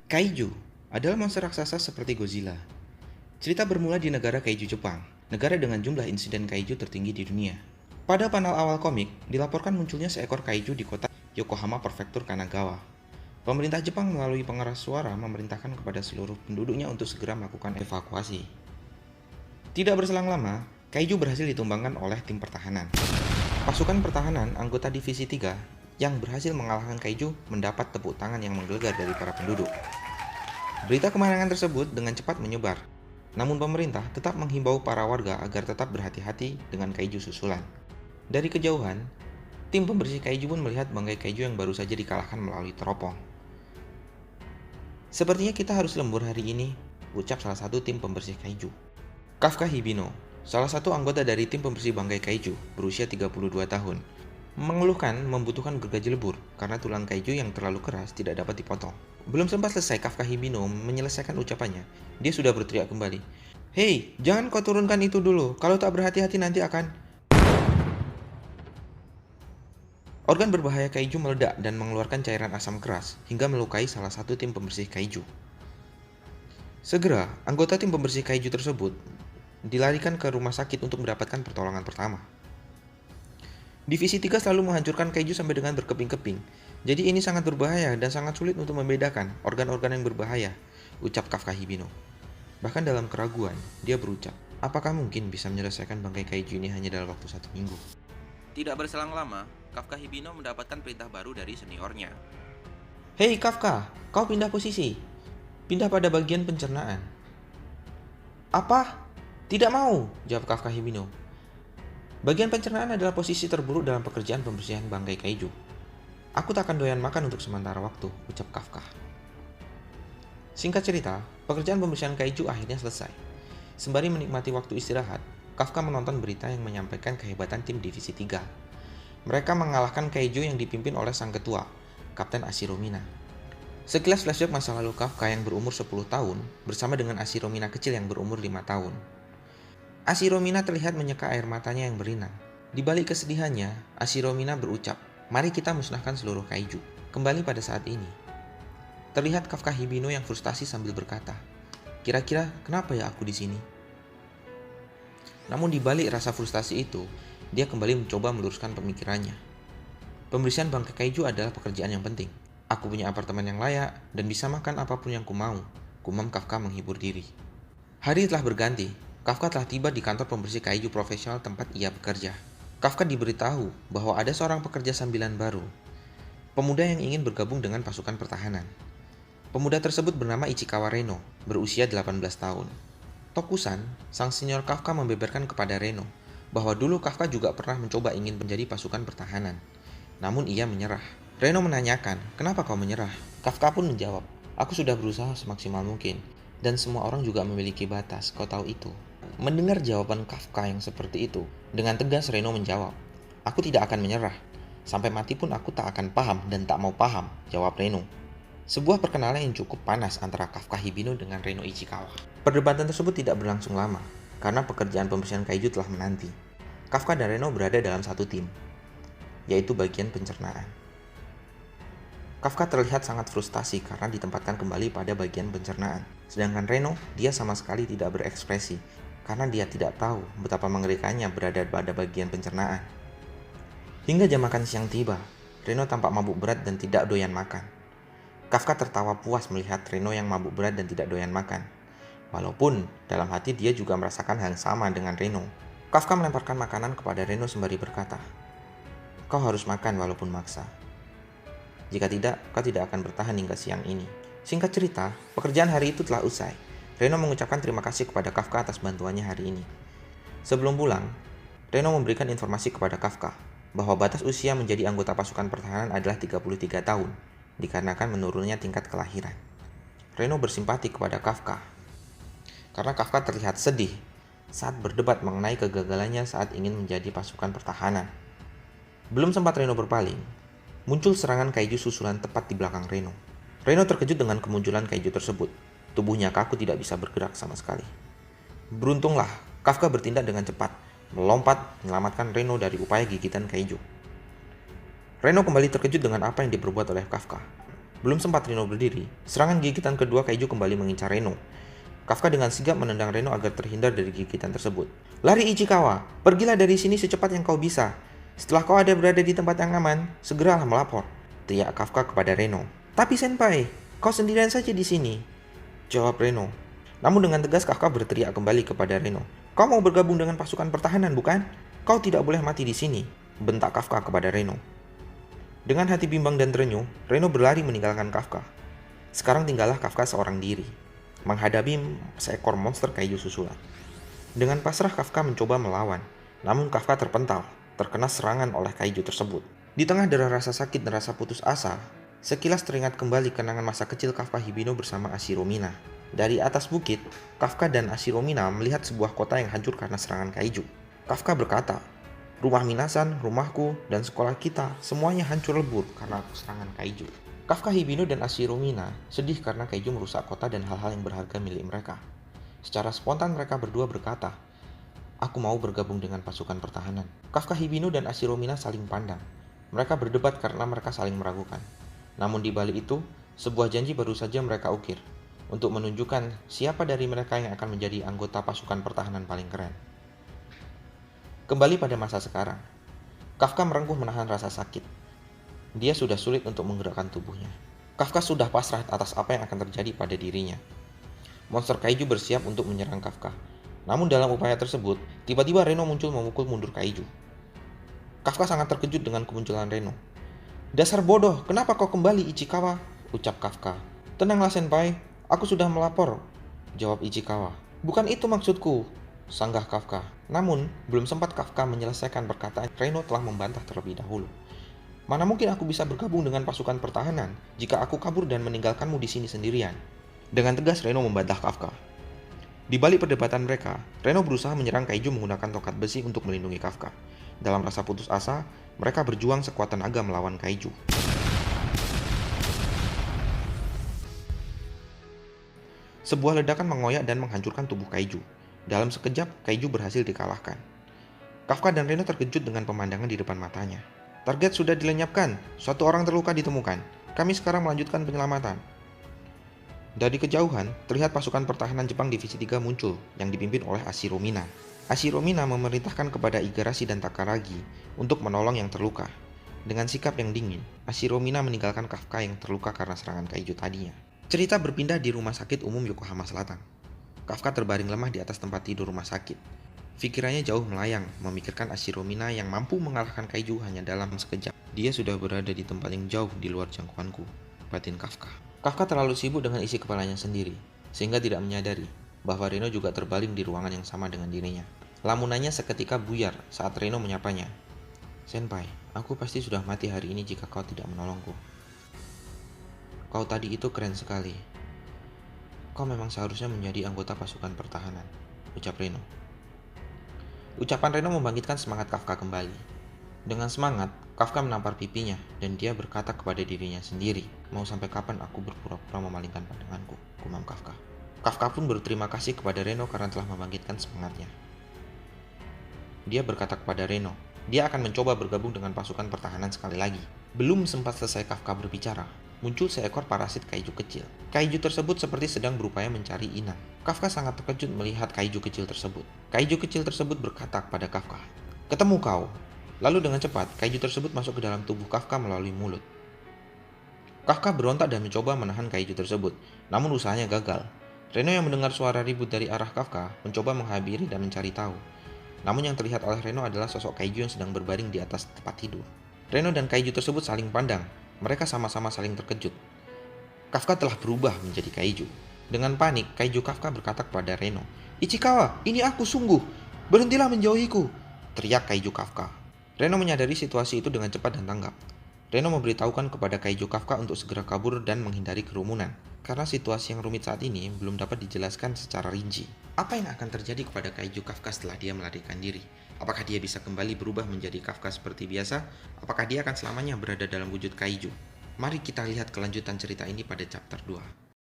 Kaiju adalah monster raksasa seperti Godzilla. Cerita bermula di negara kaiju Jepang, negara dengan jumlah insiden kaiju tertinggi di dunia. Pada panel awal komik, dilaporkan munculnya seekor kaiju di kota Yokohama Prefektur Kanagawa. Pemerintah Jepang melalui pengeras suara memerintahkan kepada seluruh penduduknya untuk segera melakukan evakuasi. Tidak berselang lama, kaiju berhasil ditumbangkan oleh tim pertahanan. Pasukan pertahanan anggota Divisi 3 yang berhasil mengalahkan kaiju mendapat tepuk tangan yang menggelegar dari para penduduk. Berita kemenangan tersebut dengan cepat menyebar, namun pemerintah tetap menghimbau para warga agar tetap berhati-hati dengan kaiju susulan. Dari kejauhan, tim pembersih kaiju pun melihat bangkai kaiju yang baru saja dikalahkan melalui teropong. Sepertinya kita harus lembur hari ini, ucap salah satu tim pembersih kaiju. Kafka Hibino, salah satu anggota dari tim pembersih bangkai kaiju, berusia 32 tahun, mengeluhkan membutuhkan gergaji lebur karena tulang kaiju yang terlalu keras tidak dapat dipotong. Belum sempat selesai Kafka Hibino menyelesaikan ucapannya, dia sudah berteriak kembali. Hei, jangan kau turunkan itu dulu, kalau tak berhati-hati nanti akan... Organ berbahaya kaiju meledak dan mengeluarkan cairan asam keras hingga melukai salah satu tim pembersih kaiju. Segera, anggota tim pembersih kaiju tersebut dilarikan ke rumah sakit untuk mendapatkan pertolongan pertama. Divisi 3 selalu menghancurkan kaiju sampai dengan berkeping-keping. Jadi ini sangat berbahaya dan sangat sulit untuk membedakan organ-organ yang berbahaya, ucap Kafka Hibino. Bahkan dalam keraguan, dia berucap, apakah mungkin bisa menyelesaikan bangkai kaiju ini hanya dalam waktu 1 minggu? Tidak berselang lama, Kafka Hibino mendapatkan perintah baru dari seniornya. Hei Kafka, kau pindah posisi. Pindah pada bagian pencernaan. Apa? Tidak mau, jawab Kafka Hibino. Bagian pencernaan adalah posisi terburuk dalam pekerjaan pembersihan bangkai kaiju. Aku tak akan doyan makan untuk sementara waktu, ucap Kafka. Singkat cerita, pekerjaan pembersihan kaiju akhirnya selesai. Sembari menikmati waktu istirahat, Kafka menonton berita yang menyampaikan kehebatan tim Divisi 3. Mereka mengalahkan kaiju yang dipimpin oleh sang ketua, Kapten Ashiro Mina. Sekilas flashback masa lalu Kafka yang berumur 10 tahun bersama dengan Ashiro Mina kecil yang berumur 5 tahun. Ashiro Mina terlihat menyeka air matanya yang berinang. Di balik kesedihannya, Ashiro Mina berucap, mari kita musnahkan seluruh kaiju. Kembali pada saat ini. Terlihat Kafka Hibino yang frustasi sambil berkata, kira-kira kenapa ya aku di sini? Namun di balik rasa frustasi itu, dia kembali mencoba meluruskan pemikirannya. Pembersihan bangkai kaiju adalah pekerjaan yang penting. Aku punya apartemen yang layak dan bisa makan apapun yang kumau, gumam Kafka menghibur diri. Hari telah berganti. Kafka telah tiba di kantor pembersih kaiju profesional tempat ia bekerja. Kafka diberitahu bahwa ada seorang pekerja sambilan baru, pemuda yang ingin bergabung dengan pasukan pertahanan. Pemuda tersebut bernama Ichikawa Reno, berusia 18 tahun. Tokusan, sang senior Kafka membeberkan kepada Reno bahwa dulu Kafka juga pernah mencoba ingin menjadi pasukan pertahanan. Namun ia menyerah. Reno menanyakan, kenapa kau menyerah? Kafka pun menjawab, aku sudah berusaha semaksimal mungkin, dan semua orang juga memiliki batas, kau tahu itu. Mendengar jawaban Kafka yang seperti itu, dengan tegas Reno menjawab, aku tidak akan menyerah. Sampai mati pun aku tak akan paham dan tak mau paham, jawab Reno. Sebuah perkenalan yang cukup panas antara Kafka Hibino dengan Reno Ichikawa. Perdebatan tersebut tidak berlangsung lama, karena pekerjaan pembersihan kaiju telah menanti. Kafka dan Reno berada dalam satu tim, yaitu bagian pencernaan. Kafka terlihat sangat frustasi karena ditempatkan kembali pada bagian pencernaan. Sedangkan Reno, dia sama sekali tidak berekspresi karena dia tidak tahu betapa mengerikannya berada pada bagian pencernaan. Hingga jam makan siang tiba, Reno tampak mabuk berat dan tidak doyan makan. Kafka tertawa puas melihat Reno yang mabuk berat dan tidak doyan makan. Walaupun dalam hati dia juga merasakan hal yang sama dengan Reno. Kafka melemparkan makanan kepada Reno sembari berkata, kau harus makan walaupun maksa. Jika tidak, kau tidak akan bertahan hingga siang ini. Singkat cerita, pekerjaan hari itu telah usai. Reno mengucapkan terima kasih kepada Kafka atas bantuannya hari ini. Sebelum pulang, Reno memberikan informasi kepada Kafka bahwa batas usia menjadi anggota pasukan pertahanan adalah 33 tahun, dikarenakan menurunnya tingkat kelahiran. Reno bersimpati kepada Kafka, karena Kafka terlihat sedih saat berdebat mengenai kegagalannya saat ingin menjadi pasukan pertahanan. Belum sempat Reno berpaling, muncul serangan kaiju susulan tepat di belakang Reno. Reno terkejut dengan kemunculan kaiju tersebut. Tubuhnya kaku tidak bisa bergerak sama sekali. Beruntunglah, Kafka bertindak dengan cepat, melompat menyelamatkan Reno dari upaya gigitan kaiju. Reno kembali terkejut dengan apa yang diperbuat oleh Kafka. Belum sempat Reno berdiri, serangan gigitan kedua kaiju kembali mengincar Reno. Kafka dengan sigap menendang Reno agar terhindar dari gigitan tersebut. "Lari Ichikawa, pergilah dari sini secepat yang kau bisa. Setelah kau ada berada di tempat yang aman, segeralah melapor," teriak Kafka kepada Reno. "Tapi Senpai, kau sendirian saja di sini," jawab Reno. Namun dengan tegas Kafka berteriak kembali kepada Reno. "Kau mau bergabung dengan pasukan pertahanan, bukan? Kau tidak boleh mati di sini," bentak Kafka kepada Reno. Dengan hati bimbang dan terenyuh, Reno berlari meninggalkan Kafka. Sekarang tinggallah Kafka seorang diri, menghadapi seekor monster kaiju susulan. Dengan pasrah Kafka mencoba melawan, namun Kafka terpental, terkena serangan oleh kaiju tersebut. Di tengah dera rasa sakit dan rasa putus asa, sekilas teringat kembali kenangan masa kecil Kafka Hibino bersama Ashiromina. Dari atas bukit, Kafka dan Ashiromina melihat sebuah kota yang hancur karena serangan kaiju. Kafka berkata, "Rumah Minasan, rumahku, dan sekolah kita semuanya hancur lebur karena serangan kaiju." Kafka Hibino dan Ashiromina sedih karena kaiju merusak kota dan hal-hal yang berharga milik mereka. Secara spontan mereka berdua berkata, "Aku mau bergabung dengan pasukan pertahanan." Kafka Hibino dan Ashiromina saling pandang. Mereka berdebat karena mereka saling meragukan. Namun di balik itu, sebuah janji baru saja mereka ukir untuk menunjukkan siapa dari mereka yang akan menjadi anggota pasukan pertahanan paling keren. Kembali pada masa sekarang, Kafka merengkuh menahan rasa sakit. Dia sudah sulit untuk menggerakkan tubuhnya. Kafka sudah pasrah atas apa yang akan terjadi pada dirinya. Monster kaiju bersiap untuk menyerang Kafka. Namun dalam upaya tersebut, tiba-tiba Reno muncul memukul mundur kaiju. Kafka sangat terkejut dengan kemunculan Reno. "Dasar bodoh, kenapa kau kembali, Ichikawa?" ucap Kafka. "Tenanglah Senpai, aku sudah melapor," jawab Ichikawa. "Bukan itu maksudku," sanggah Kafka. Namun, belum sempat Kafka menyelesaikan perkataan, Reno telah membantah terlebih dahulu. "Mana mungkin aku bisa bergabung dengan pasukan pertahanan jika aku kabur dan meninggalkanmu di sini sendirian?" Dengan tegas Reno membantah Kafka. Di balik perdebatan mereka, Reno berusaha menyerang kaiju menggunakan tongkat besi untuk melindungi Kafka. Dalam rasa putus asa, mereka berjuang sekuat tenaga melawan kaiju. Sebuah ledakan mengoyak dan menghancurkan tubuh kaiju. Dalam sekejap, kaiju berhasil dikalahkan. Kafka dan Reno terkejut dengan pemandangan di depan matanya. "Target sudah dilenyapkan, suatu orang terluka ditemukan. Kami sekarang melanjutkan penyelamatan." Dari kejauhan, terlihat pasukan pertahanan Jepang Divisi 3 muncul, yang dipimpin oleh Ashiromina. Ashiromina memerintahkan kepada Igarashi dan Takaragi untuk menolong yang terluka. Dengan sikap yang dingin, Ashiromina meninggalkan Kafka yang terluka karena serangan kaiju tadinya. Cerita berpindah di Rumah Sakit Umum Yokohama Selatan. Kafka terbaring lemah di atas tempat tidur rumah sakit. Pikirannya jauh melayang, memikirkan Ashiromina yang mampu mengalahkan kaiju hanya dalam sekejap. "Dia sudah berada di tempat yang jauh di luar jangkauanku," batin Kafka. Kafka terlalu sibuk dengan isi kepalanya sendiri, sehingga tidak menyadari bahwa Reno juga terbaring di ruangan yang sama dengan dirinya. Lamunannya seketika buyar saat Reno menyapanya. "Senpai, aku pasti sudah mati hari ini jika kau tidak menolongku. Kau tadi itu keren sekali. Kau memang seharusnya menjadi anggota pasukan pertahanan," ucap Reno. Ucapan Reno membangkitkan semangat Kafka kembali. Dengan semangat, Kafka menampar pipinya dan dia berkata kepada dirinya sendiri, "Mau sampai kapan aku berpura-pura memalingkan pandanganku?" gumam Kafka. Kafka pun berterima kasih kepada Reno karena telah membangkitkan semangatnya. Dia berkata kepada Reno, dia akan mencoba bergabung dengan pasukan pertahanan sekali lagi. Belum sempat selesai Kafka berbicara, muncul seekor parasit kaiju kecil. Kaiju tersebut seperti sedang berupaya mencari inang. Kafka sangat terkejut melihat kaiju kecil tersebut. Kaiju kecil tersebut berkata kepada Kafka, "Ketemu kau." Lalu dengan cepat, kaiju tersebut masuk ke dalam tubuh Kafka melalui mulut. Kafka berontak dan mencoba menahan kaiju tersebut, namun usahanya gagal. Reno yang mendengar suara ribut dari arah Kafka mencoba menghampiri dan mencari tahu. Namun yang terlihat oleh Reno adalah sosok kaiju yang sedang berbaring di atas tempat tidur. Reno dan kaiju tersebut saling pandang. Mereka sama-sama saling terkejut. Kafka telah berubah menjadi kaiju. Dengan panik, kaiju Kafka berkata kepada Reno, "Ichikawa, ini aku sungguh. Berhentilah menjauhiku," teriak kaiju Kafka. Reno menyadari situasi itu dengan cepat dan tanggap. Reno memberitahukan kepada kaiju Kafka untuk segera kabur dan menghindari kerumunan. Karena situasi yang rumit saat ini belum dapat dijelaskan secara rinci. Apa yang akan terjadi kepada kaiju Kafka setelah dia melarikan diri? Apakah dia bisa kembali berubah menjadi Kafka seperti biasa? Apakah dia akan selamanya berada dalam wujud kaiju? Mari kita lihat kelanjutan cerita ini pada chapter 2.